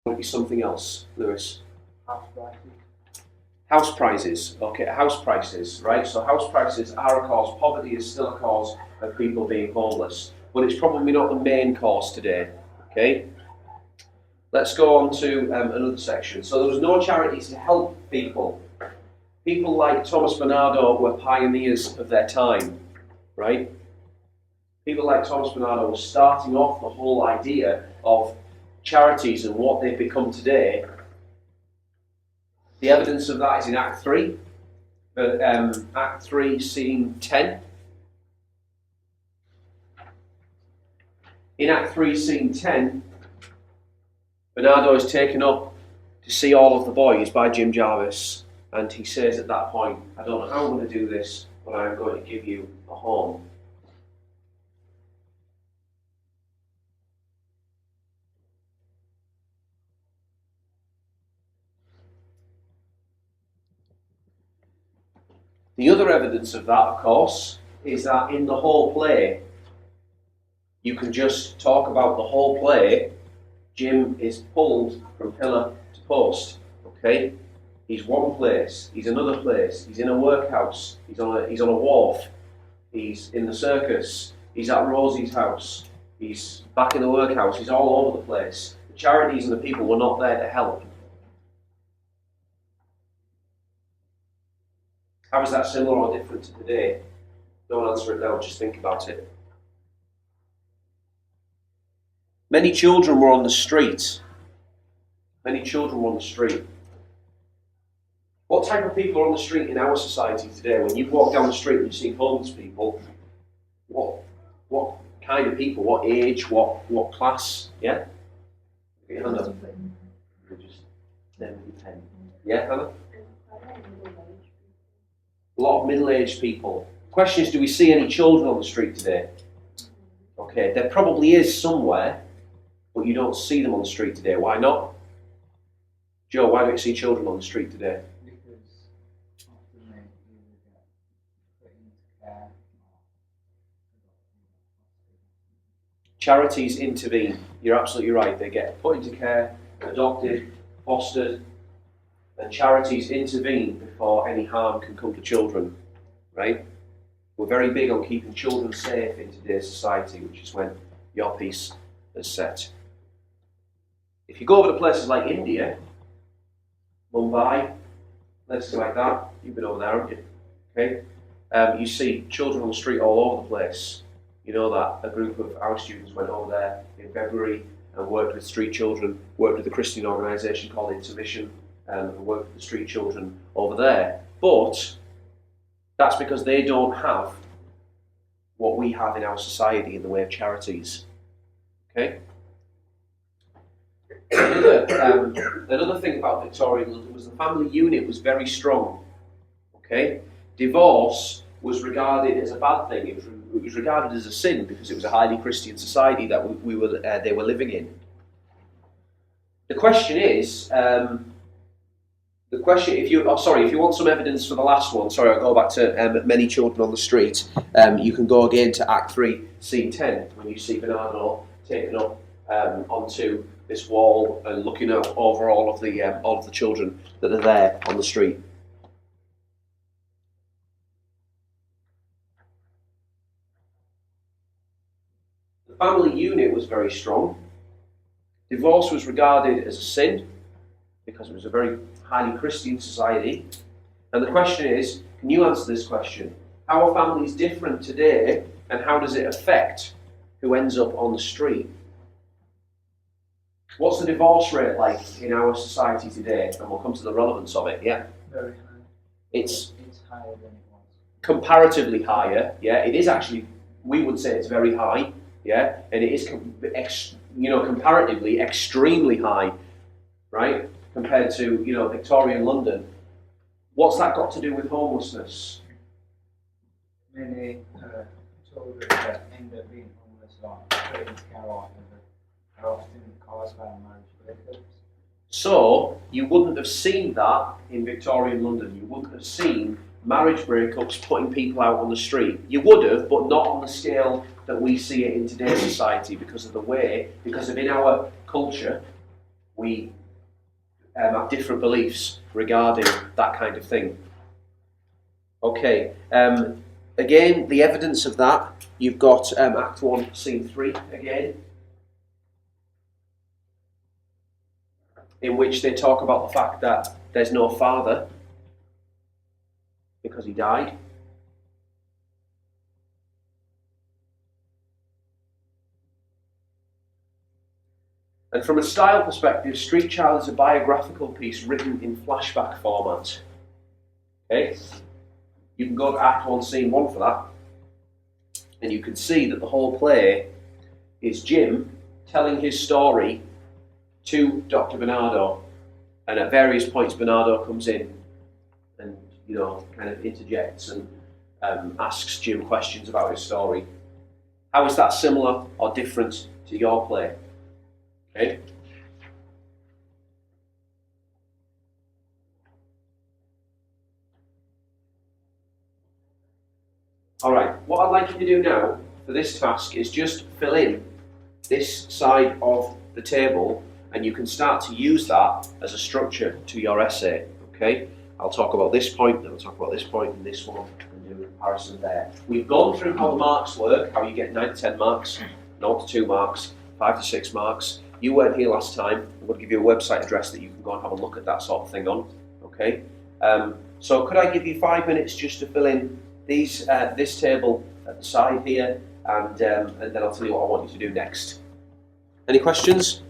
Would it be something else, Lewis? House prices. House prices. Okay, house prices, right? So house prices are a cause. Poverty is still a cause of people being homeless. But it's probably not the main cause today. Okay? Let's go on to another section. So there was no charities to help people. People like Thomas Bernardo were pioneers of their time, right? People like Thomas Bernardo were starting off the whole idea of charities and what they've become today. The evidence of that is in Act 3, Act 3, Scene 10. In Act 3, Scene 10, Bernardo is taken up to see all of the boys by Jim Jarvis, and he says at that point, I don't know how I'm going to do this, but I'm going to give you a home. The other evidence of that, of course, is that in the whole play, you can just talk about the whole play. Jim is pulled from pillar to post, okay? He's one place, he's another place, he's in a workhouse, he's on a wharf, he's in the circus, he's at Rosie's house, he's back in the workhouse, he's all over the place. The charities and the people were not there to help. How is that similar or different to today? Don't answer it now, just think about it. Many children were on the street. Many children were on the street. What type of people are on the street in our society today? When you walk down the street and you see homeless people, what kind of people? What age? What class? Yeah? Get your hand up. Just name your pen. Yeah, Hannah? A lot of middle-aged people. Question is, do we see any children on the street today? Okay, there probably is somewhere, but you don't see them on the street today. Why not? Joe, why don't you see children on the street today? Because often they either get put into care or Charities intervene. You're absolutely right. They get put into care, adopted, fostered, and charities intervene before any harm can come to children, right? We're very big on keeping children safe in today's society, which is when your piece is set. If you go over to places like India, Mumbai, places like that, you've been over there, haven't you? Okay? You see children on the street all over the place. You know that a group of our students went over there in February and worked with street children, worked with a Christian organisation called Intermission, and worked with the street children over there. But that's because they don't have what we have in our society in the way of charities. Okay? Another thing about Victorian London was the family unit was very strong. Okay? Divorce was regarded as a bad thing. It was regarded as a sin because it was a highly Christian society that they were living in. The question is, if you want some evidence for the last one, I'll go back to many children on the street. You can go again to Act 3, Scene 10, when you see Bernardo taken up onto this wall and looking out over all of the children that are there on the street. The family unit was very strong. Divorce was regarded as a sin because it was a very highly Christian society. And the question is, can you answer this question? How are families different today, and how does it affect who ends up on the street? What's the divorce rate like in our society today? And we'll come to the relevance of it, yeah? very high. It's higher than it was. comparatively higher, yeah? It is actually, we would say it's very high, yeah? And it is, comparatively extremely high, right? Compared to, Victorian London. What's that got to do with homelessness? Many children that end up being homeless are put into care are often caused by marriage breakups. So, you wouldn't have seen that in Victorian London. You wouldn't have seen marriage breakups putting people out on the street. You would have, but not on the scale that we see it in today's society because of in our culture, we have different beliefs regarding that kind of thing. Okay, again, the evidence of that, you've got Act 1, Scene 3 again, in which they talk about the fact that there's no father because he died. And from a style perspective, Street Child is a biographical piece written in flashback format. Okay? You can go to Act 1, Scene 1 for that, and you can see that the whole play is Jim telling his story to Dr. Bernardo, and at various points Bernardo comes in and, you know, kind of interjects and asks Jim questions about his story. How is that similar or different to your play? Okay. Alright, what I'd like you to do now for this task is just fill in this side of the table, and you can start to use that as a structure to your essay. Okay? I'll talk about this point, then I'll talk about this point and this one, and do a comparison there. We've gone through how the marks work, how you get 9 to 10 marks, 0 to 2 marks, 5 to 6 marks. You weren't here last time. I'm going to give you a website address that you can go and have a look at that sort of thing on. Okay? So could I give you 5 minutes just to fill in these, this table at the side here, and then I'll tell you what I want you to do next. Any questions?